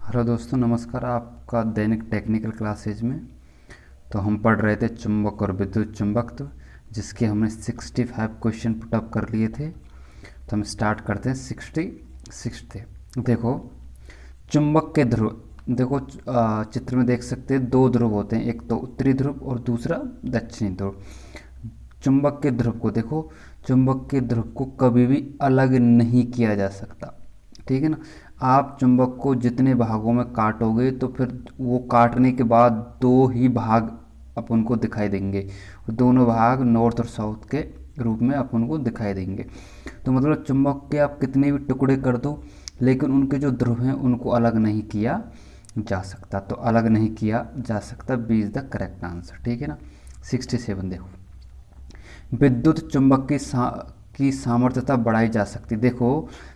Hello दोस्तों, नमस्कार। आपका दैनिक टेक्निकल क्लासेज में तो हम पढ़ रहे थे चुंबक और विद्युत चुंबकत्व, जिसके हमने 65 क्वेश्चन पुटअप कर लिए थे। तो हम स्टार्ट करते हैं 66 थे। देखो, चुंबक के ध्रुव। देखो, चित्र में देख सकते हैं दो ध्रुव होते हैं, एक तो उत्तरी ध्रुव और दूसरा दक्षिणी ध्रुव। चुंबक के ध्रुव को देखो, चुंबक के ध्रुव को कभी भी अलग नहीं किया जा सकता, ठीक है ना। आप चुंबक को जितने भागों में काटोगे तो फिर वो काटने के बाद दो ही भाग अपन को दिखाई देंगे। दोनों भाग नॉर्थ और साउथ के रूप में अपन को दिखाई देंगे। तो मतलब चुंबक के आप कितने भी टुकड़े कर दो, लेकिन उनके जो ध्रुव हैं उनको अलग नहीं किया जा सकता। तो अलग नहीं किया जा सकता, B is the correct answer, ठीक है ना। 67 देखो, विद्युत चुंबक की सामर्थ्यता बढ़ाई जा सकती। देखो,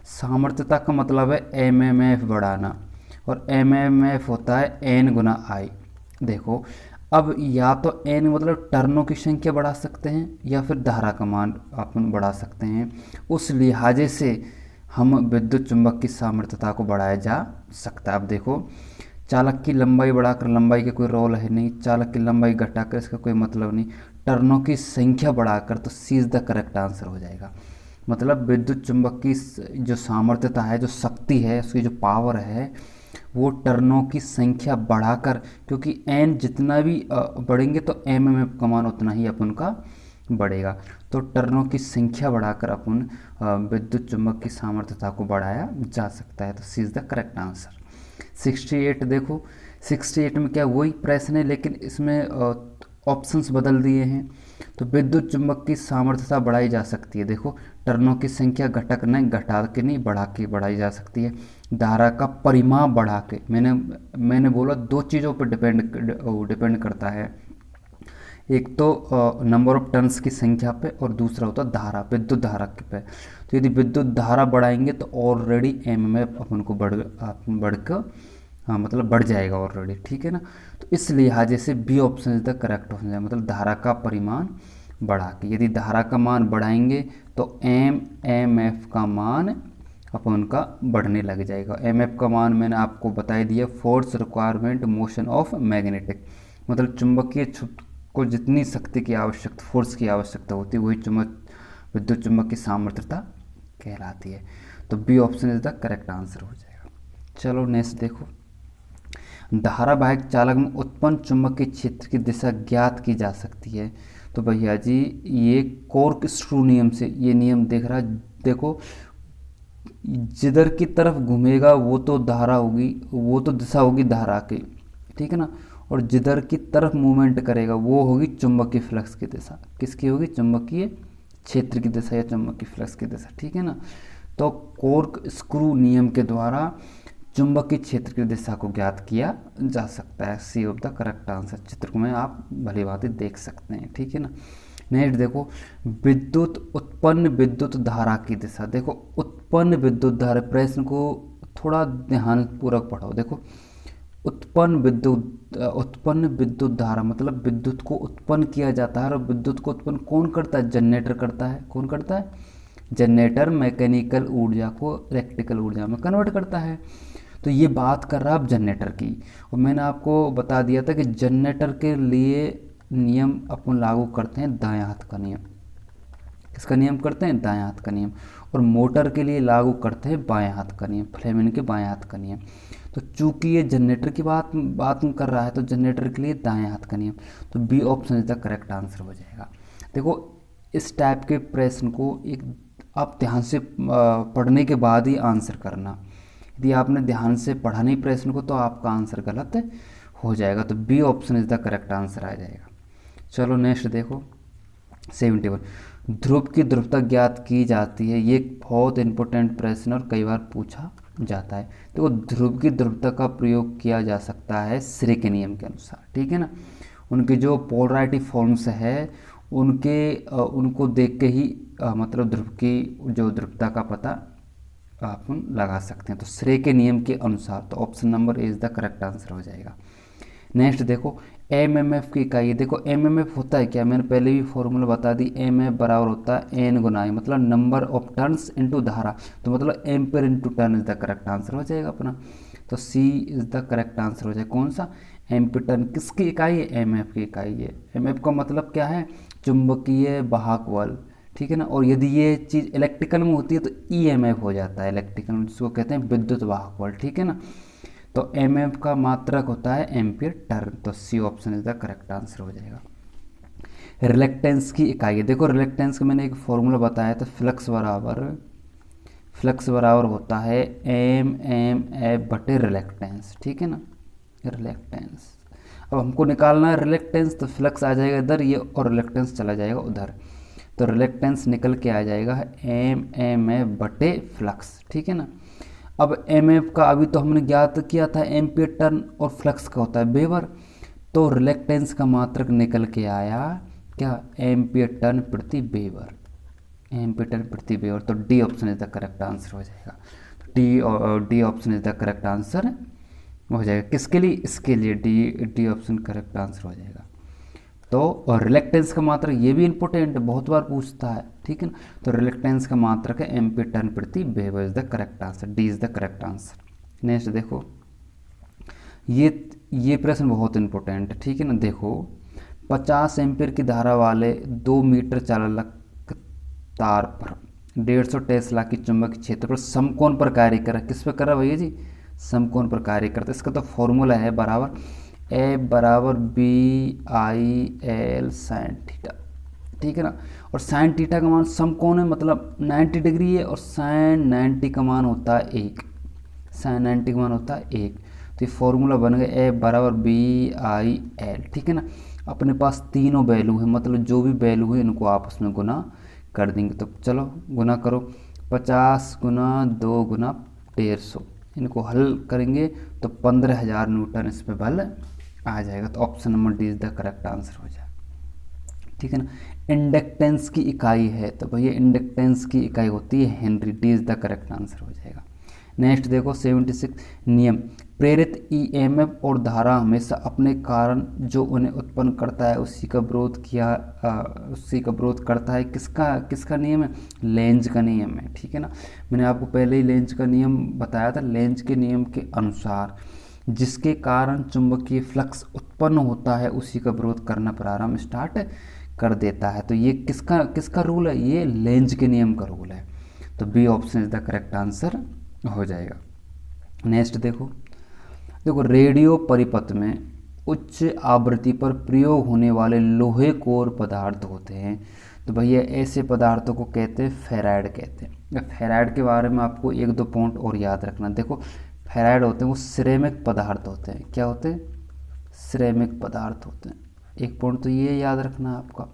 सामर्थ्यता का मतलब है एमएमएफ बढ़ाना, और एमएमएफ होता है एन गुना आई। देखो, अब या तो एन मतलब टर्नों की संख्या बढ़ा सकते हैं या फिर धारा का मान अपन बढ़ा सकते हैं। उस लिहाजे से हम विद्युत चुंबक की सामर्थ्यता को बढ़ाया जा सकता है। अब देखो, चालक की लंबाई बढ़ाकर, लंबाई का कोई रोल है नहीं, चालक की लंबाई घटाकर इसका कोई मतलब नहीं, टर्नों की संख्या बढ़ाकर, तो सी इज द करेक्ट आंसर हो जाएगा। मतलब विद्युत चुंबक की जो सामर्थ्यता है, जो शक्ति है, उसकी जो पावर है, वो टर्नों की संख्या बढ़ाकर, क्योंकि एन जितना भी बढ़ेंगे तो एम एम एफ का मान उतना ही अपन का बढ़ेगा। तो टर्नों की संख्या बढ़ाकर अपन विद्युत चुंबक की सामर्थ्यता को बढ़ाया जा सकता है। तो सी इज द करेक्ट आंसर। 68 देखो, 68 में क्या वही प्रश्न है, लेकिन इसमें ऑप्शंस बदल दिए हैं। तो विद्युत चुंबक की सामर्थ्यता बढ़ाई जा सकती है। देखो, टर्नों की संख्या घटक नहीं, घटा के नहीं, बढ़ा के बढ़ाई जा सकती है। धारा का परिमाण बढ़ा के, मैंने बोला दो चीज़ों पर डिपेंड करता है। एक तो नंबर ऑफ टर्न्स की संख्या पे, और दूसरा होता है धारा, विद्युत धारा के पे। तो यदि विद्युत धारा बढ़ाएंगे तो ऑलरेडी एमएमएफ अपन को बढ़कर, हाँ मतलब बढ़ जाएगा ऑलरेडी, ठीक है ना। तो इस लिहाजे से B option is the correct option है, मतलब धारा का परिमाण बढ़ा के। यदि धारा का मान बढ़ाएंगे तो एम एम एफ का मान अपन का बढ़ने लग जाएगा। एम एफ का मान मैंने आपको बता दिया, force requirement motion of magnetic. मतलब चुंबकीय को जितनी शक्ति की आवश्यकता, फोर्स की आवश्यकता होती है, वही विद्युत चुंबक की सामर्थ्यता कहलाती है। तो B option is the correct answer हो जाएगा। चलो नेक्स्ट देखो, धारावाहिक चालक में उत्पन्न चुंबकीय क्षेत्र की दिशा ज्ञात की जा सकती है। तो भैया जी, ये कोर्क स्क्रू नियम से ये नियम देख रहा है। देखो, जिधर की तरफ घूमेगा वो तो धारा होगी, वो तो दिशा होगी धारा की, ठीक है ना। और जिधर की तरफ मूवमेंट करेगा वो होगी चुंबकीय फ्लक्स की दिशा। किसकी होगी? चुंबकीय क्षेत्र की दिशा या चुंबकीय फ्लक्स की दिशा, ठीक है ना। तो कोर्क स्क्रू नियम के द्वारा चुंबकीय क्षेत्र की दिशा को ज्ञात किया जा सकता है। सी ऑफ द करेक्ट आंसर। चित्र को में आप भली भांति देख सकते हैं, ठीक है ना। नेक्स्ट देखो, उत्पन्न विद्युत धारा की दिशा। देखो, उत्पन्न विद्युत धारा, प्रश्न को थोड़ा ध्यानपूर्वक पढ़ो। देखो, उत्पन्न विद्युत धारा मतलब विद्युत को उत्पन्न किया जाता है, और विद्युत को उत्पन्न कौन करता है? जनरेटर करता है। कौन करता है? जनरेटर मैकेनिकल ऊर्जा को इलेक्ट्रिकल ऊर्जा में कन्वर्ट करता है। तो ये बात कर रहा है अब जनरेटर की, और मैंने आपको बता दिया था कि जनरेटर के लिए नियम अपन लागू करते हैं दायां हाथ का नियम। किसका नियम करते हैं? दायां हाथ का नियम। और मोटर के लिए लागू करते हैं बाएं हाथ का नियम, फ्लेमिंग के बाएं हाथ का नियम। तो चूंकि ये जनरेटर की बात कर रहा है, तो जनरेटर के लिए दाएं हाथ का नियम। तो B option is the correct answer हो जाएगा। देखो, इस टाइप के प्रश्न को एक आप ध्यान से पढ़ने के बाद ही आंसर करना। यदि आपने ध्यान से पढ़ा नहीं प्रश्न को तो आपका आंसर गलत हो जाएगा। तो B option is the correct answer आ जाएगा। चलो नेक्स्ट देखो, 71, ध्रुव की ध्रुवता ज्ञात की जाती है। ये एक बहुत इंपॉर्टेंट प्रश्न और कई बार पूछा जाता है। तो ध्रुव की ध्रुवता का प्रयोग किया जा सकता है श्रे के नियम के अनुसार, ठीक है ना। उनके जो पोलराइटी फॉर्म्स है उनको देख के ही मतलब ध्रुव की जो ध्रुवता का पता अपन लगा सकते हैं। तो श्रे के नियम के अनुसार, तो option number A is the correct answer हो जाएगा। नेक्स्ट देखो, एमएमएफ की इकाई। देखो, एमएमएफ होता है क्या? मैंने पहले भी फॉर्मूला बता दी। एमएफ बराबर होता है एन गुना आई, मतलब नंबर ऑफ टर्न्स इनटू धारा। तो मतलब ampere into turn is the correct answer हो जाएगा अपना। तो सी इज़ द करेक्ट आंसर हो जाए। कौन सा? एम्पीयर टर्न किसकी इकाई है? एमएफ की इकाई है। एमएफ का मतलब क्या है? चुंबकीय वाहक बल, ठीक है ना। और यदि ये चीज़ इलेक्ट्रिकल में होती है तो ईएमएफ हो जाता है इलेक्ट्रिकल में, जिसको कहते हैं विद्युत वाहक बल, ठीक है ना। तो एमएफ का मात्रक होता है एम्पीयर टर्न। तो C option is the correct answer हो जाएगा। रिलेक्टेंस की इकाई है, देखो रिलेक्टेंस का मैंने एक फॉर्मूला बताया था, फ्लक्स बराबर होता है एम एम एफ बटे रिलेक्टेंस, ठीक है ना। रिलेक्टेंस, अब हमको निकालना है रिलेक्टेंस, तो फ्लक्स आ जाएगा इधर ये और रिलेक्टेंस चला जाएगा उधर, तो रिलेक्टेंस निकल के आ जाएगा एम एम एफ बटे फ्लक्स, ठीक है ना। अब एम एफ का अभी तो हमने ज्ञात किया था एम्पीयर टर्न, और फ्लक्स का होता है वेबर, तो रिलेक्टेंस का मात्रक निकल के आया क्या? एम्पीयर टर्न प्रति वेबर, एम्पीयर टर्न प्रति वेबर। तो D option is the correct answer हो जाएगा। D option is the correct answer हो जाएगा। किसके लिए? इसके लिए डी ऑप्शन करेक्ट आंसर हो जाएगा। तो और रिलेक्टेंस का मात्रक, ये भी इंपॉर्टेंट बहुत बार पूछता है, ठीक है ना। तो रिलेक्टेंस का मात्रक है एम्पीयर टर्न प्रति weber is the correct answer, D is the correct answer. Next देखो, ये प्रश्न बहुत इंपॉर्टेंट है, ठीक है ना। देखो 50 एम्पीयर की धारा वाले 2 मीटर चालक तार पर 150 टेस्ला की चुंबकीय क्षेत्र पर समकोण पर कार्य कर रहा है। किस पर कर रहा है भैया जी? समकोण पर कार्य करता है। इसका तो फॉर्मूला है बराबर ए बराबर B I L sine theta, ठीक है ना। और साइन थीटा का मान समकोण है मतलब 90 डिग्री है, और साइन 90 का मान होता है 1, साइन 90 का मान होता है 1। तो ये फॉर्मूला बन गया ए बराबर बी आई एल, ठीक है ना। अपने पास तीनों वैल्यू है, मतलब जो भी वैल्यू है इनको आपस में गुना कर देंगे। तो चलो गुना करो, 50 गुना 2 गुना 150, इनको हल करेंगे तो 15,000 न्यूटन इस पे बल आ जाएगा। तो option number D is the correct answer हो जाएगा, ठीक है ना। इंडक्टेंस की इकाई है, तो भैया इंडक्टेंस की इकाई होती है Henry, D is the correct answer हो जाएगा। नेक्स्ट देखो 76 नियम, प्रेरित ईएमएफ और धारा हमेशा अपने कारण जो उन्हें उत्पन्न करता है उसी का विरोध करता है। किसका नियम है? लेंज का नियम है, ठीक है ना। मैंने आपको पहले ही लेंज का नियम बताया था। लेंज के नियम के अनुसार जिसके कारण चुंबकीय फ्लक्स उत्पन्न होता है उसी का विरोध करना प्रारंभ स्टार्ट कर देता है। तो ये किसका रूल है? ये लेंज के नियम का रूल है। तो B option is the correct answer हो जाएगा। नेक्स्ट देखो रेडियो परिपथ में उच्च आवृत्ति पर प्रयोग होने वाले लोहे कोर पदार्थ होते हैं, तो भैया ऐसे पदार्थों को कहते हैं फेराइड कहते हैं। फेराइड के बारे में आपको 1-2 पॉइंट और याद रखना। देखो फेराइड होते हैं वो सिरेमिक पदार्थ होते हैं। क्या होते हैं? सिरेमिक पदार्थ होते हैं। एक पॉइंट तो ये याद रखना आपका।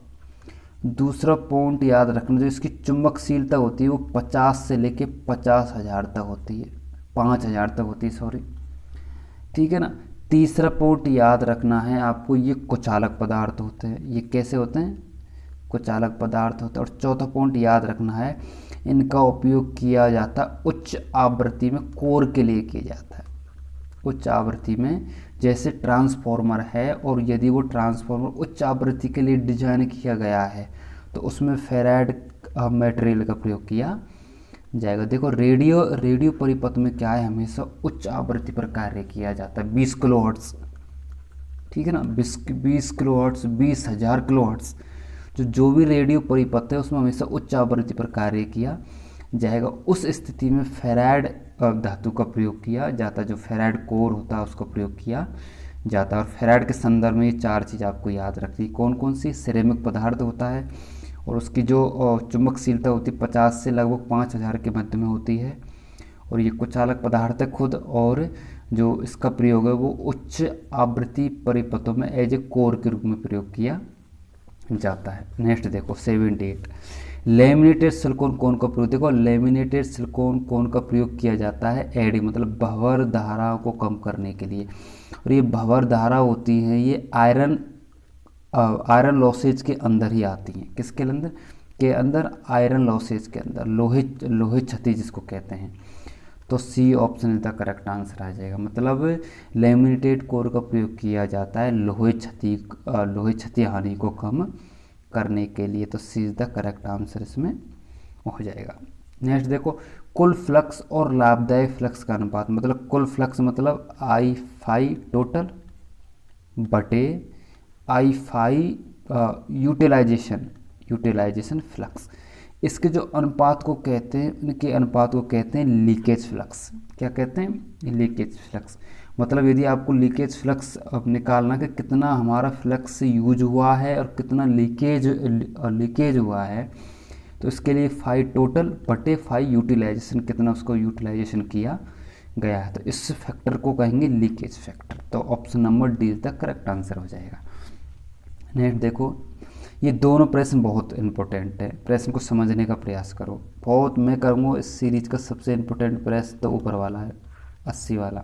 दूसरा पॉइंट याद रखना, जो इसकी चुंबकशीलता होती है वो 50 से लेके 50,000 तक होती है, 5,000 तक होती है, सॉरी, ठीक है ना। तीसरा पॉइंट याद रखना है आपको, ये कुचालक पदार्थ होते हैं। ये कैसे होते हैं? कुचालक पदार्थ होते हैं। और चौथा पॉइंट याद रखना है, इनका उपयोग किया जाता है उच्च आवृत्ति में कोर के लिए किया जाता है। उच्च आवृत्ति में जैसे ट्रांसफॉर्मर है, और यदि वो ट्रांसफॉर्मर उच्च आवृत्ति के लिए डिजाइन किया गया है तो उसमें फेराइड मटेरियल का प्रयोग किया जाएगा। देखो रेडियो परिपथ में क्या है, हमेशा उच्च आवृत्ति पर कार्य किया जाता है, 20 किलोहर्ट्ज, ठीक है ना। 20 किलोहर्ट्ज, 20,000 किलोहर्ट्ज, जो भी रेडियो परिपथ है उसमें हमेशा उच्च आवृत्ति पर कार्य किया जाएगा। उस स्थिति में फेराइड धातु का प्रयोग किया जाता है, जो फेराइड कोर होता है उसका प्रयोग किया जाता है। और फेराइड के संदर्भ में ये 4 चीज़ आपको याद रखनी। कौन कौन सी? सिरेमिक पदार्थ होता है, और उसकी जो चुंबकशीलता होती है 50 से लगभग 5,000 के मध्य में होती है, और ये कुचालक पदार्थ है खुद, और जो इसका प्रयोग है वो उच्च आवृत्ति परिपथों में एज ए कोर के रूप में प्रयोग किया जाता है। नेक्स्ट देखो 78 लेमिनेटेड सिलिकॉन कोन का प्रयोग। देखो लेमिनेटेड सिलिकॉन कोन का प्रयोग किया जाता है एडी मतलब भंवर धाराओं को कम करने के लिए। और ये भंवर धारा होती है ये आयरन लॉसेज के अंदर ही आती हैं। किसके अंदर? के अंदर आयरन लॉसेज के अंदर, लोहे क्षति जिसको कहते हैं। तो C option is the correct answer आ जाएगा। मतलब लेमिनेटेड कोर का प्रयोग किया जाता है लोहे क्षति हानि को कम करने के लिए। तो सी इज द करेक्ट आंसर इसमें हो जाएगा। नेक्स्ट देखो कुल फ्लक्स और लाभदायक फ्लक्स का अनुपात, मतलब कुल फ्लक्स मतलब आई फाई टोटल बटे आई फाई यूटिलाइजेशन फ्लक्स। इसके जो अनुपात को कहते हैं, इनके अनुपात को कहते हैं लीकेज फ्लक्स। क्या कहते हैं? Leakage flux. मतलब यदि आपको लीकेज फ्लक्स निकालना कि कितना हमारा फ्लक्स यूज हुआ है और कितना लीकेज हुआ है, तो इसके लिए फाई टोटल बटे फाई यूटिलाइजेशन, कितना उसको यूटिलाइजेशन किया गया है, तो इस फैक्टर को कहेंगे लीकेज फैक्टर। तो option number D is the correct answer हो जाएगा। नेक्स्ट देखो, ये दोनों प्रश्न बहुत इंपॉर्टेंट है, प्रश्न को समझने का प्रयास करो। बहुत मैं करूँगा इस सीरीज का सबसे इम्पोर्टेंट प्रश्न तो ऊपर वाला है 80 वाला,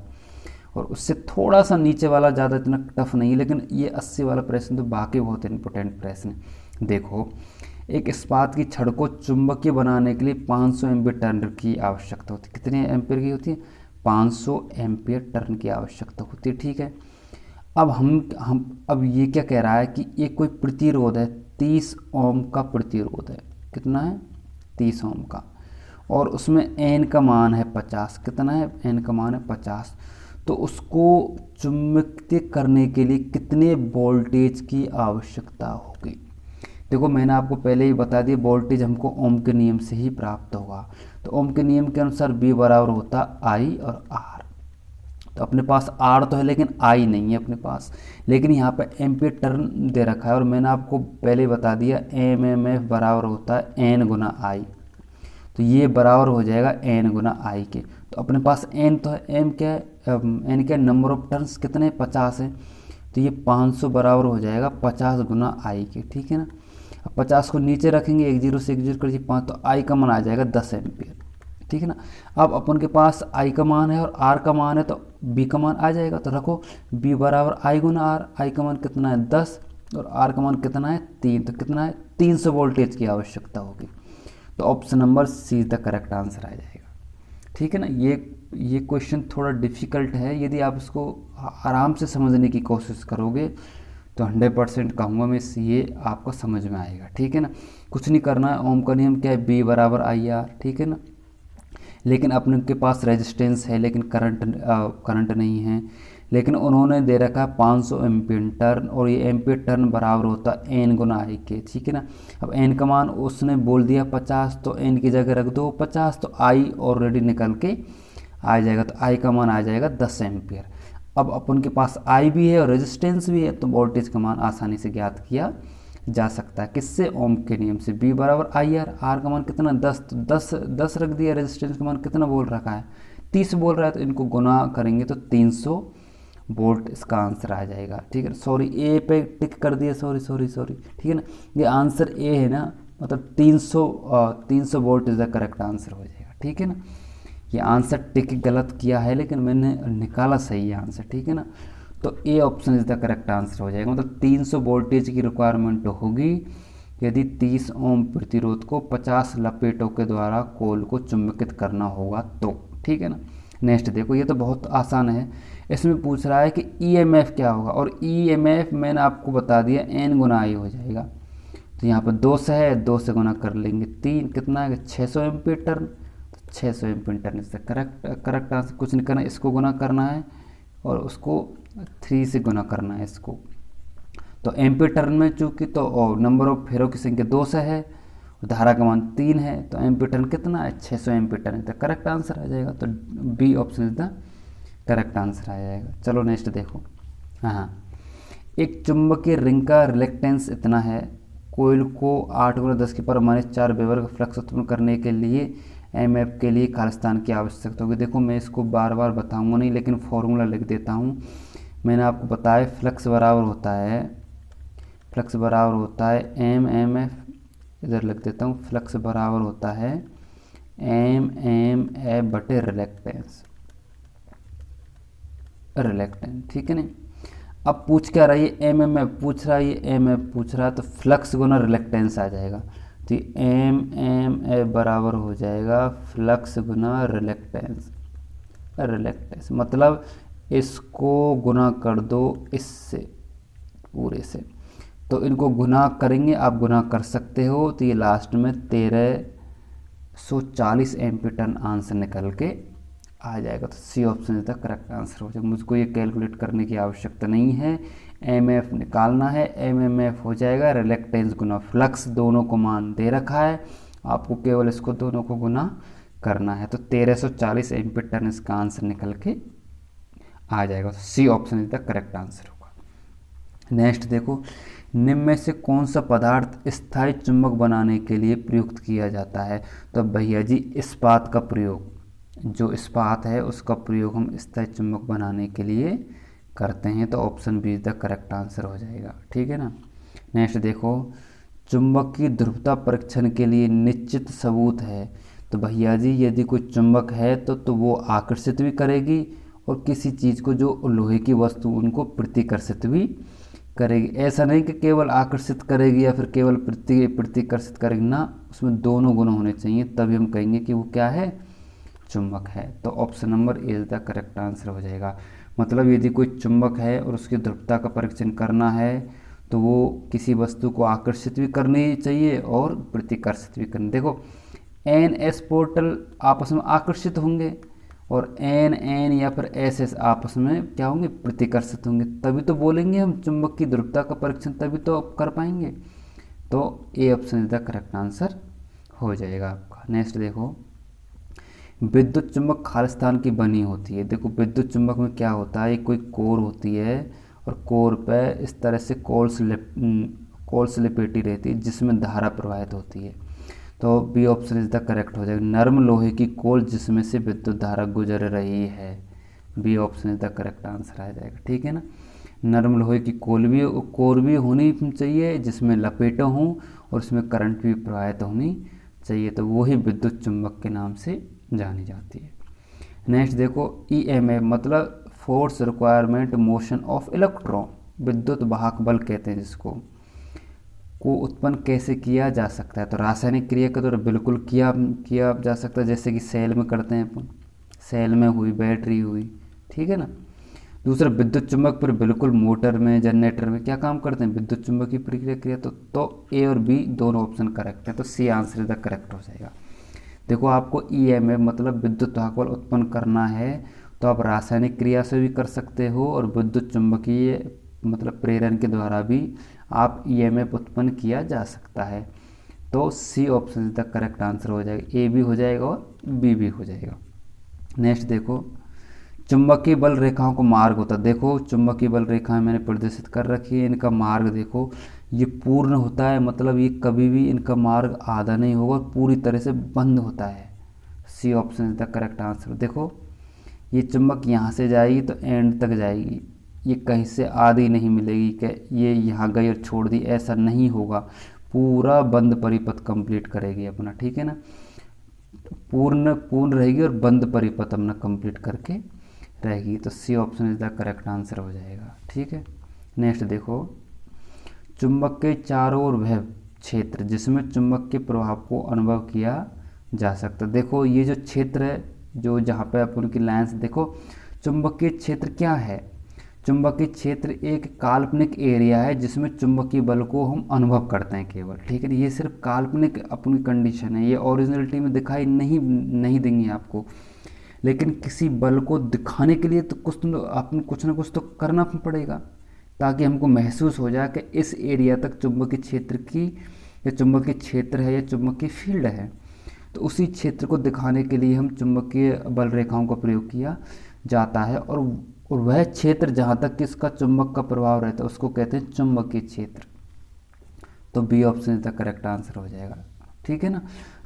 और उससे थोड़ा सा नीचे वाला ज़्यादा इतना टफ नहीं है, लेकिन ये 80 वाला प्रश्न तो बाकी बहुत इंपॉर्टेंट प्रश्न है। देखो, एक इस्पात की छड़ को चुंबकीय बनाने के लिए 500 एम्पीयर टर्न की आवश्यकता होती है। कितने एम्पीयर की होती है? 500 एम्पीयर टर्न की आवश्यकता होती है। ठीक है, अब अब ये क्या कह रहा है कि ये कोई प्रतिरोध है, 30 ओम का प्रतिरोध है। कितना है? 30 ओम का, और उसमें एन का मान है 50। कितना है? एन का मान है 50। तो उसको चुंबकित करने के लिए कितने वोल्टेज की आवश्यकता होगी? देखो, मैंने आपको पहले ही बता दिया, वोल्टेज हमको ओम के नियम से ही प्राप्त होगा। तो ओम के नियम के अनुसार V बराबर होता आई और आर। तो अपने पास आर तो है लेकिन आई नहीं है अपने पास, लेकिन यहाँ पे एम्पीयर टर्न दे रखा है, और मैंने आपको पहले ही बता दिया एमएमएफ बराबर होता है एन गुना आई। तो ये बराबर हो जाएगा एन गुना आई के। तो अपने पास एन तो है, एम क्या है, एन क्या, नंबर ऑफ टर्न्स कितने? 50 है। तो ये 500 बराबर हो जाएगा 50 गुना आई के। ठीक है ना, अब 50 को नीचे रखेंगे, एक जीरो से एक जीरो कर दीजिए 5, तो आई का मान आ जाएगा 10 एम्पीयर। ठीक है ना, अब अपन के पास आई का मान है और आर का मान है, तो बी का मान आ जाएगा। तो रखो बी बराबर आई गुना आर। आई का मान कितना है? 10, और आर का मान कितना है? 3। तो कितना है? 300 वोल्टेज की आवश्यकता होगी। तो option number C is the correct answer आ जाएगा। ठीक है ना, ये क्वेश्चन थोड़ा डिफिकल्ट है, यदि आप इसको आराम से समझने की कोशिश करोगे तो 100% कहूँगा मैं, ये आपको समझ में आएगा। ठीक है ना, कुछ नहीं करना है, ओम का नियम क्या है? बी बराबर आई आर। ठीक है ना, लेकिन अपने के पास रेजिस्टेंस है लेकिन करंट नहीं है, लेकिन उन्होंने दे रखा है 500 एम्पीयर टर्न, और ये एम्पीयर टर्न बराबर होता है एन गुना आई के। ठीक है ना, अब एन का मान उसने बोल दिया 50, तो एन की जगह रख दो 50, तो आई ऑलरेडी निकल के आ जाएगा। तो आई का मान आ जाएगा 10 एम्पीयर। अब अपन के पास आई भी है और रेजिस्टेंस भी है, तो वोल्टेज का मान आसानी से ज्ञात किया जा सकता है। किससे? ओम के नियम से। बी बराबर आई आर। आर का मान कितना? 10, तो 10 रख दिया। रेजिस्टेंस का मान कितना बोल रखा है? 30 बोल रहा है, तो इनको गुना करेंगे तो 300 वोल्ट इसका आंसर आ जाएगा। ठीक है, सॉरी ए पे टिक कर दिया, सॉरी। ठीक है ना, ये आंसर ए है ना, मतलब 300 volt is the correct answer हो जाएगा। ठीक है ना, ये आंसर टिक गलत किया है लेकिन मैंने निकाला सही है आंसर। ठीक है ना, तो A option is the correct answer हो जाएगा। मतलब 300 वोल्टेज की रिक्वायरमेंट होगी यदि 30 ओम प्रतिरोध को 50 लपेटों के द्वारा कोल को चुंबकित करना होगा तो। ठीक है ना, नेक्स्ट देखो, ये तो बहुत आसान है। इसमें पूछ रहा है कि ईएमएफ क्या होगा, और ईएमएफ मैंने आपको बता दिया एन गुना आई हो जाएगा। तो यहाँ पर 2 से है, 2 से गुना कर लेंगे 3, कितना है? 600 एम्पीयर टर्न। 600 एम्पीयर टर्न इससे करेक्ट आंसर। कुछ नहीं करना, इसको गुना करना है और उसको 3 से गुना करना है इसको। तो एम्पीयर टर्न में चूँकि तो नंबर ऑफ फेरों की संख्या 2 से है, धारा का मान 3 है, तो एम्पीयर टर्न कितना है? 600 एम्पीयर टर्न। तो करेक्ट आंसर आ जाएगा। तो B option is the correct answer आ जाएगा। चलो नेक्स्ट देखो। हाँ, एक चुंबकीय रिंग का रिलेक्टेंस इतना है, कोयल को 8 × 10⁻⁴ वेबर का फ्लक्स उत्पन्न करने के लिए एमएफ के लिए खालिस्तान की आवश्यकता होगी। देखो, मैं इसको बार बार बताऊंगा नहीं, लेकिन फॉर्मूला लिख देता हूँ। मैंने आपको बताया फ्लक्स बराबर होता है एम एम एफ, इधर लिख देता हूँ, फ्लक्स बराबर होता है एम एम एफ बटे रिलेक्टेंस। ठीक है ना, अब पूछ क्या रहा है? एम एम एफ पूछ रहा है, ये एम एफ पूछ रहा है, तो फ्लक्स गुना रिलेक्टेंस आ जाएगा। तो एम एम एफ बराबर हो जाएगा फ्लक्स गुना रिलेक्टेंस। मतलब इसको गुना कर दो इससे, पूरे से, तो इनको गुना करेंगे, आप गुना कर सकते हो। तो ये लास्ट में 13 140 एमपी टन आंसर निकल के आ जाएगा। तो C option is the correct answer हो जाएगा। मुझको ये कैलकुलेट करने की आवश्यकता नहीं है, एम एफ निकालना है, एम एम एफ हो जाएगा, रिलेक्टेंस गुना फ्लक्स दोनों को मान दे रखा है, आपको केवल इसको दोनों को गुना करना है। तो 1340 एमपी टन इसका आंसर निकल के आ जाएगा। तो C option is the correct answer होगा। नेक्स्ट देखो, निम्न में से कौन सा पदार्थ स्थायी चुंबक बनाने के लिए प्रयुक्त किया जाता है? तो भैया जी इस्पात का प्रयोग, जो इस्पात है उसका प्रयोग हम स्थायी चुंबक बनाने के लिए करते हैं। तो option B is the correct answer हो जाएगा, ठीक है ना। नेक्स्ट देखो, चुंबक की ध्रुवता परीक्षण के लिए निश्चित सबूत है। तो भैया जी यदि कोई चुंबक है तो वो आकर्षित भी करेगी और किसी चीज़ को, जो लोहे की वस्तु, उनको प्रतिकर्षित भी करेगी। ऐसा नहीं कि केवल आकर्षित करेगी या फिर केवल प्रतिकर्षित करेगी ना, उसमें दोनों गुण होने चाहिए, तभी हम कहेंगे कि वो क्या है, चुंबक है। तो option number A is the correct answer हो जाएगा। मतलब यदि कोई चुंबक है और उसकी ध्रुवता का परीक्षण करना है तो वो किसी वस्तु को आकर्षित भी करनी चाहिए और प्रतिकर्षित भी करनी। देखो एन एस पोर्टल आपस में आकर्षित होंगे और एन एन या फिर एस एस आपस में क्या होंगे, प्रतिकर्षित होंगे, तभी तो बोलेंगे हम चुंबक की ध्रुवता का परीक्षण, तभी तो आप कर पाएंगे। तो A option is the correct answer हो जाएगा आपका। नेक्स्ट देखो, विद्युत चुंबक खालिस्तान की बनी होती है। देखो विद्युत चुंबक में क्या होता है, कोई कोर होती है और कोर पे इस तरह से कोल्स लिपेटी रहती है जिसमें धारा प्रवाहित होती है। तो B option is the correct हो जाएगा। नर्म लोहे की कोल जिसमें से विद्युत धारा गुजर रही है, B option is the correct answer आ जाएगा, ठीक है ना। नर्म लोहे की कोर भी होनी चाहिए जिसमें लपेटें हों और उसमें करंट भी प्रवाहित होनी चाहिए, तो वही विद्युत चुंबक के नाम से जानी जाती है। नेक्स्ट देखो, ईएमएफ मतलब force requirement motion of electron, विद्युत वाहक बल कहते हैं जिसको, को उत्पन्न कैसे किया जा सकता है? तो रासायनिक क्रिया के द्वारा बिल्कुल किया जा सकता है, जैसे कि सेल में करते हैं अपन, सेल में हुई, बैटरी हुई, ठीक है ना। दूसरा, विद्युत चुंबक पर बिल्कुल मोटर में, जनरेटर में क्या काम करते हैं, विद्युत चुंबक की प्रक्रिया क्रिया। तो ए और बी दोनों ऑप्शन करेक्ट है, तो C answer is the correct हो जाएगा। देखो आपको ईएमएफ मतलब विद्युत वाहक बल उत्पन्न करना है तो आप रासायनिक क्रिया से भी कर सकते हो और विद्युत चुंबकीय मतलब प्रेरण के द्वारा भी आप ईएमएफ उत्पन्न किया जा सकता है। तो C option is the correct answer हो जाएगा, ए भी हो जाएगा और बी भी हो जाएगा। नेक्स्ट देखो, चुंबकीय बल रेखाओं को मार्ग होता है। देखो चुंबकीय बल रेखाएं मैंने प्रदर्शित कर रखी है, इनका मार्ग देखो ये पूर्ण होता है, मतलब ये कभी भी इनका मार्ग आधा नहीं होगा और पूरी तरह से बंद होता है। C option is the correct answer. देखो ये चुंबक यहाँ से जाएगी तो एंड तक जाएगी, ये कहीं से आधी नहीं मिलेगी कि ये यहाँ गई और छोड़ दी, ऐसा नहीं होगा, पूरा बंद परिपथ कंप्लीट करेगी अपना, ठीक है ना। पूर्ण रहेगी और बंद परिपथ अपना कंप्लीट करके रहेगी। तो C option is the correct answer हो जाएगा, ठीक है। नेक्स्ट देखो, चुंबक के चारों ओर वह क्षेत्र जिसमें चुंबक के प्रभाव को अनुभव किया जा सकता है। देखो ये जो क्षेत्र है, जो जहाँ पे अपन की लाइन्स, देखो चुंबकीय क्षेत्र क्या है, चुंबकीय क्षेत्र एक काल्पनिक एरिया है जिसमें चुंबकीय बल को हम अनुभव करते हैं केवल, ठीक है। ये सिर्फ काल्पनिक अपनी कंडीशन है, ये ओरिजिनलिटी में दिखाई नहीं देंगी आपको, लेकिन किसी बल को दिखाने के लिए तो कुछ ना कुछ तो करना पड़ेगा ताकि हमको महसूस हो जाए कि इस एरिया तक चुंबकीय क्षेत्र की, या चुंबकीय क्षेत्र है या चुंबकीय फील्ड है। तो उसी क्षेत्र को दिखाने के लिए हम चुंबकीय बल रेखाओं का प्रयोग किया जाता है और वह क्षेत्र जहाँ तक किसका चुंबक का प्रभाव रहता है उसको कहते हैं चुंबकीय क्षेत्र। तो B option is the correct answer हो जाएगा, ठीक है ना।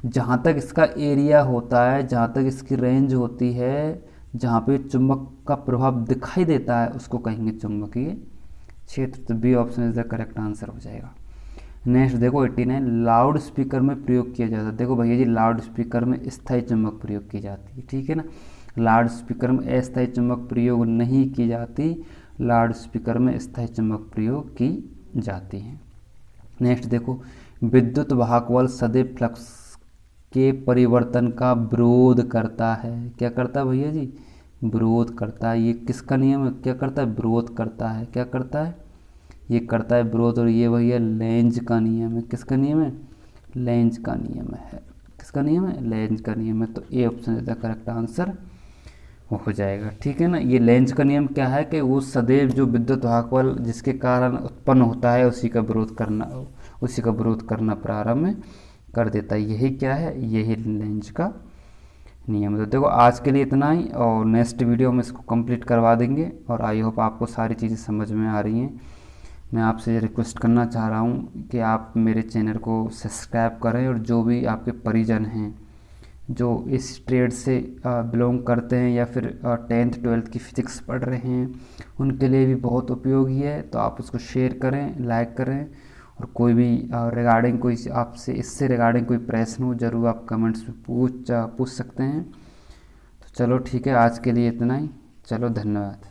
जहाँ तक इसका एरिया होता है, जहाँ तक इसकी रेंज होती है, जहाँ पे चुंबक का प्रभाव दिखाई देता है उसको कहेंगे चुंबकीय क्षेत्र। तो B option is the correct answer हो जाएगा। नेक्स्ट देखो 89, लाउड स्पीकर में प्रयोग किया जाता है। देखो भैया जी लाउड स्पीकर में स्थायी चुंबक प्रयोग की जाती है, ठीक है ना। लाउड स्पीकर में अस्थायी चुंबक प्रयोग नहीं की जाती, लाउड स्पीकर में स्थायी चुंबक प्रयोग की जाती है। नेक्स्ट देखो, विद्युत वाहक बल सदैव फ्लक्स के परिवर्तन का विरोध करता है। क्या करता है भैया जी, विरोध करता है। ये किसका नियम है, क्या करता है, विरोध करता है। क्या करता है, ये करता है विरोध। और ये भैया लेंज का नियम है। किसका नियम है, लेंज का नियम है। किसका नियम है, लेंज का नियम है। तो A option is the correct answer वो हो जाएगा, ठीक है ना। ये लेंज का नियम क्या है कि वो सदैव जो विद्युत वाहक बल जिसके कारण उत्पन्न होता है उसी का विरोध करना प्रारंभ कर देता है। यही क्या है, यही लेंज का नियम। तो देखो आज के लिए इतना ही, और नेक्स्ट वीडियो में इसको कंप्लीट करवा देंगे। और आई होप आपको सारी चीज़ें समझ में आ रही हैं। मैं आपसे रिक्वेस्ट करना चाह रहा हूँ कि आप मेरे चैनल को सब्सक्राइब करें, और जो भी आपके परिजन हैं जो इस ट्रेड से बिलोंग करते हैं या फिर 10th 12th की फिज़िक्स पढ़ रहे हैं, उनके लिए भी बहुत उपयोगी है। तो आप उसको शेयर करें, लाइक करें, और कोई भी रिगार्डिंग कोई आपसे इससे रिगार्डिंग कोई प्रश्न हो ज़रूर आप कमेंट्स में पूछ सकते हैं। तो चलो ठीक है, आज के लिए इतना ही। चलो धन्यवाद।